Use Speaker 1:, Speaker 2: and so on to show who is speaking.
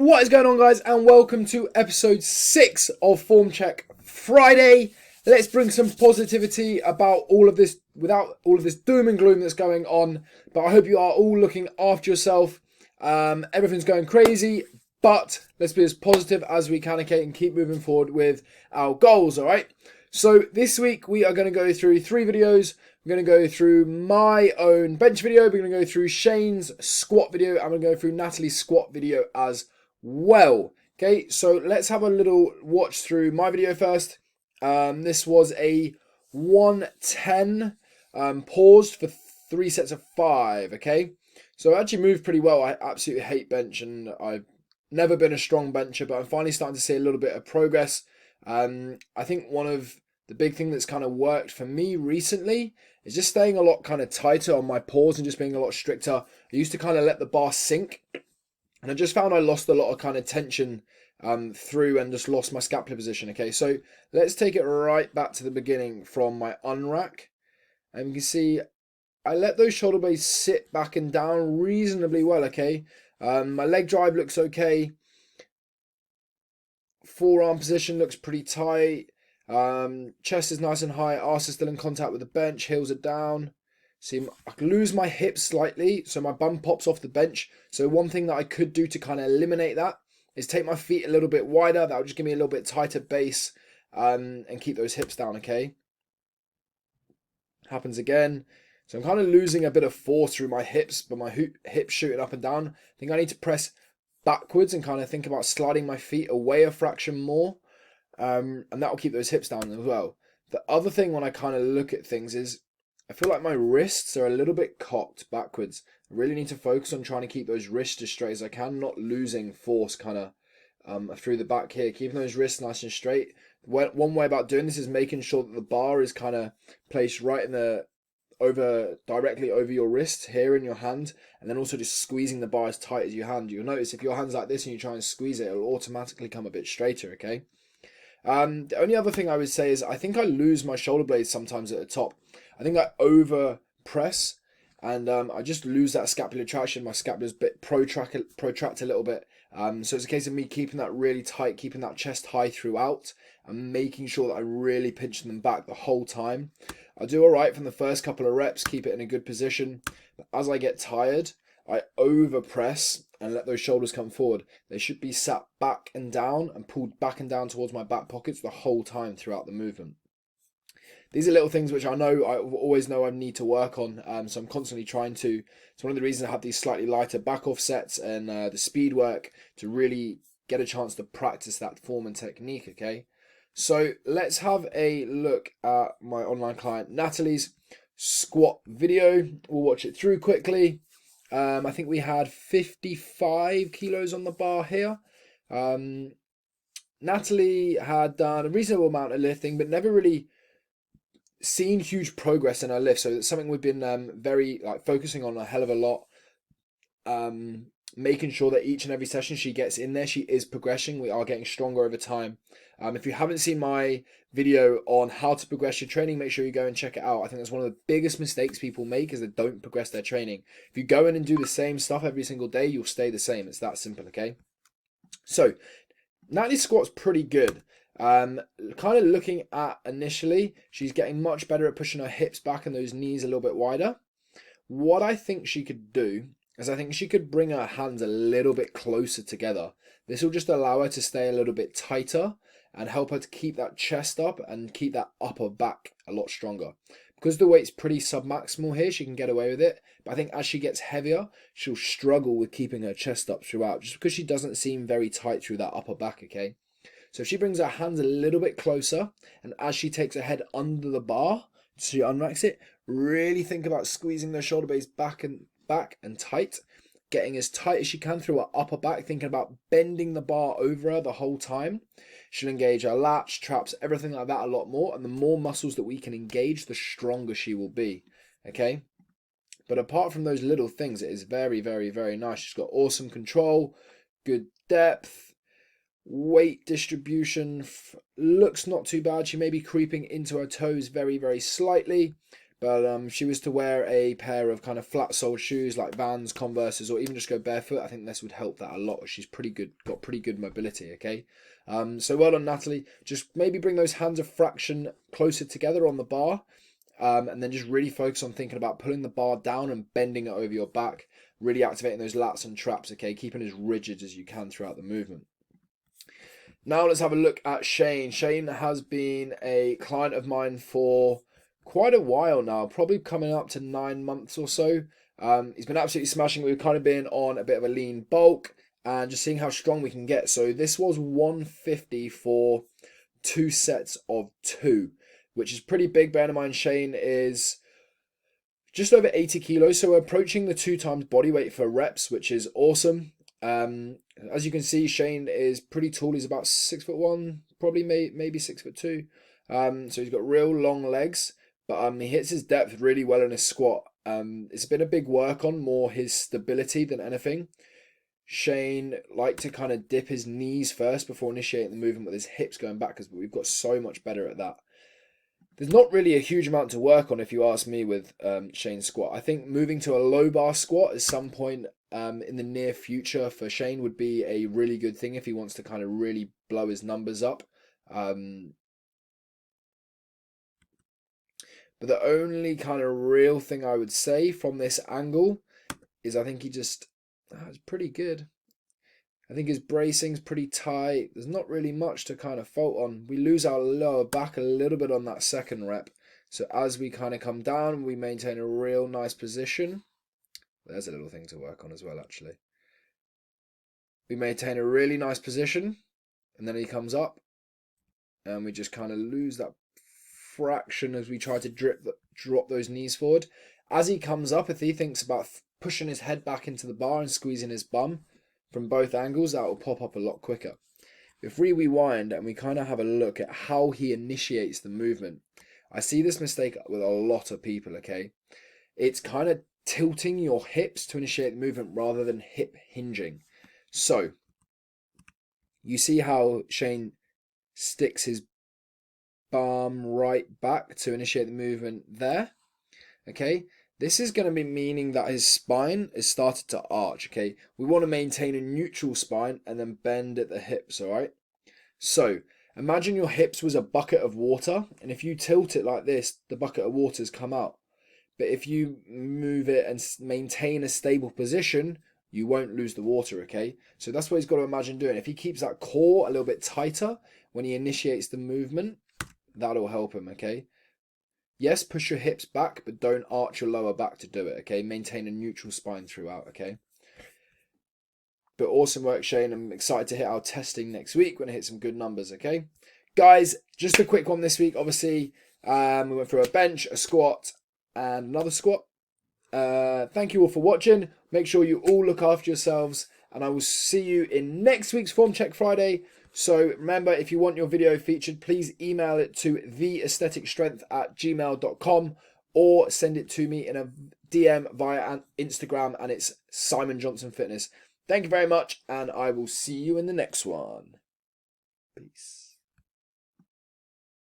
Speaker 1: What is going on, guys, and welcome to episode 6 of Form Check Friday. Let's bring some positivity about all of this, without all of this doom and gloom that's going on. But I hope you are all looking after yourself. Everything's going crazy, but let's be as positive as we can, okay, and keep moving forward with our goals, all right? So this week we are going to go through 3 videos. We're going to go through my own bench video. We're going to go through Shane's squat video. And we're going to go through Natalie's squat video as well. Okay, so let's have a little watch through my video first. This was a 110 paused for 3 sets of 5. Okay, so I actually moved pretty well. I absolutely hate bench, and I've never been a strong bencher, but I'm finally starting to see a little bit of progress. I think one of the big thing that's kind of worked for me recently is just staying a lot kind of tighter on my pause and just being a lot stricter. I used to kind of let the bar sink, and I just found I lost a lot of kind of tension through and just lost my scapular position. Okay, so let's take it right back to the beginning from my unrack. And you can see I let those shoulder blades sit back and down reasonably well, okay? My leg drive looks okay. Forearm position looks pretty tight. Chest is nice and high. Arse is still in contact with the bench. Heels are down. See, I can lose my hips slightly, so my bum pops off the bench. So one thing that I could do to kind of eliminate that is take my feet a little bit wider. That would just give me a little bit tighter base and keep those hips down, okay? Happens again. So I'm kind of losing a bit of force through my hips, but my hips shooting up and down. I think I need to press backwards and kind of think about sliding my feet away a fraction more. And that will keep those hips down as well. The other thing when I kind of look at things is I feel like my wrists are a little bit cocked backwards. I really need to focus on trying to keep those wrists as straight as I can, not losing force kind of through the back here, keeping those wrists nice and straight. One way about doing this is making sure that the bar is kind of placed right in the directly over your wrist here in your hand, and then also just squeezing the bar as tight as you can. You'll notice if your hand's like this and you try and squeeze it, it'll automatically come a bit straighter, okay? The only other thing I would say is I think I lose my shoulder blades sometimes at the top. I think I over press, and I just lose that scapular traction. My scapula's a bit protract a little bit. So it's a case of me keeping that really tight, keeping that chest high throughout, and making sure that I'm really pinching them back the whole time. I do all right from the first couple of reps, keep it in a good position. But as I get tired, I over press and let those shoulders come forward. They should be sat back and down and pulled back and down towards my back pockets the whole time throughout the movement. These are little things which I always know I need to work on, so I'm constantly trying to. It's one of the reasons I have these slightly lighter back off sets and the speed work to really get a chance to practice that form and technique, okay? So let's have a look at my online client Natalie's squat video. We'll watch it through quickly. I think we had 55 kilos on the bar here. Natalie had done a reasonable amount of lifting, but never really seen huge progress in her lift. So it's something we've been very focusing on a hell of a lot. Making sure that each and every session she gets in there, she is progressing. We are getting stronger over time. If you haven't seen my video on how to progress your training, make sure you go and check it out. I think that's one of the biggest mistakes people make is they don't progress their training. If you go in and do the same stuff every single day, you'll stay the same. It's that simple, okay? So, Natalie's squat's pretty good. Kind of looking at initially, she's getting much better at pushing her hips back and those knees a little bit wider. What I think she could do is I think she could bring her hands a little bit closer together. This will just allow her to stay a little bit tighter and help her to keep that chest up and keep that upper back a lot stronger. Because the weight's pretty submaximal here, she can get away with it. But I think as she gets heavier, she'll struggle with keeping her chest up throughout, just because she doesn't seem very tight through that upper back, okay? So if she brings her hands a little bit closer, and as she takes her head under the bar, so she unracks it, really think about squeezing the shoulder blades back and tight, getting as tight as she can through her upper back, thinking about bending the bar over her the whole time. She'll engage her lats, traps, everything like that a lot more, and the more muscles that we can engage, the stronger she will be, okay? But apart from those little things, it is very, very, very nice. She's got awesome control, good depth, weight distribution looks not too bad. She may be creeping into her toes very, very slightly, But if she was to wear a pair of kind of flat-soled shoes like Vans, Converses, or even just go barefoot, I think this would help that a lot. She's pretty good, got pretty good mobility, okay? So well done, Natalie. Just maybe bring those hands a fraction closer together on the bar, and then just really focus on thinking about pulling the bar down and bending it over your back, really activating those lats and traps, okay? Keeping as rigid as you can throughout the movement. Now let's have a look at Shane. Shane has been a client of mine for quite a while now, probably coming up to 9 months or so. He's been absolutely smashing. We've kind of been on a bit of a lean bulk and just seeing how strong we can get. So this was 150 for 2 sets of 2, which is pretty big. Bear in mind, Shane is just over 80 kilos, so we're approaching the 2 times body weight for reps, which is awesome. As you can see, Shane is pretty tall. He's about 6'1", probably maybe 6'2". So he's got real long legs, but he hits his depth really well in his squat. It's been a big work on more his stability than anything. Shane liked to kind of dip his knees first before initiating the movement with his hips going backwards, but we've got so much better at that. There's not really a huge amount to work on if you ask me with Shane's squat. I think moving to a low bar squat at some point in the near future for Shane would be a really good thing if he wants to kind of really blow his numbers up. But the only kind of real thing I would say from this angle is I think he just is pretty good. I think his bracing's pretty tight. There's not really much to kind of fault on. We lose our lower back a little bit on that second rep. So as we kind of come down, we maintain a real nice position. There's a little thing to work on as well, actually. We maintain a really nice position, and then he comes up, and we just kind of lose that fraction as we try to drop those knees forward. As he comes up, if he thinks about pushing his head back into the bar and squeezing his bum from both angles, that will pop up a lot quicker. If we rewind and we kind of have a look at how he initiates the movement, I see this mistake with a lot of people, okay? It's kind of tilting your hips to initiate the movement rather than hip hinging. So, you see how Shane sticks his bum right back to initiate the movement there? Okay, this is going to be meaning that his spine is started to arch, okay? We want to maintain a neutral spine and then bend at the hips, all right? So, imagine your hips was a bucket of water, and if you tilt it like this, the bucket of water's come out. But if you move it and maintain a stable position, you won't lose the water, okay? So that's what he's got to imagine doing. If he keeps that core a little bit tighter when he initiates the movement, that'll help him, okay? Yes, push your hips back, but don't arch your lower back to do it, okay? Maintain a neutral spine throughout, okay? But awesome work, Shane. I'm excited to hit our testing next week when I hit some good numbers, okay? Guys, just a quick one this week. Obviously, we went through a bench, a squat, and another squat. Thank you all for watching. Make sure you all look after yourselves, and I will see you in next week's Form Check Friday. So remember, if you want your video featured, please email it to theaestheticstrength@gmail.com or send it to me in a DM via Instagram, and it's Simon Johnson Fitness. Thank you very much, and I will see you in the next one. Peace.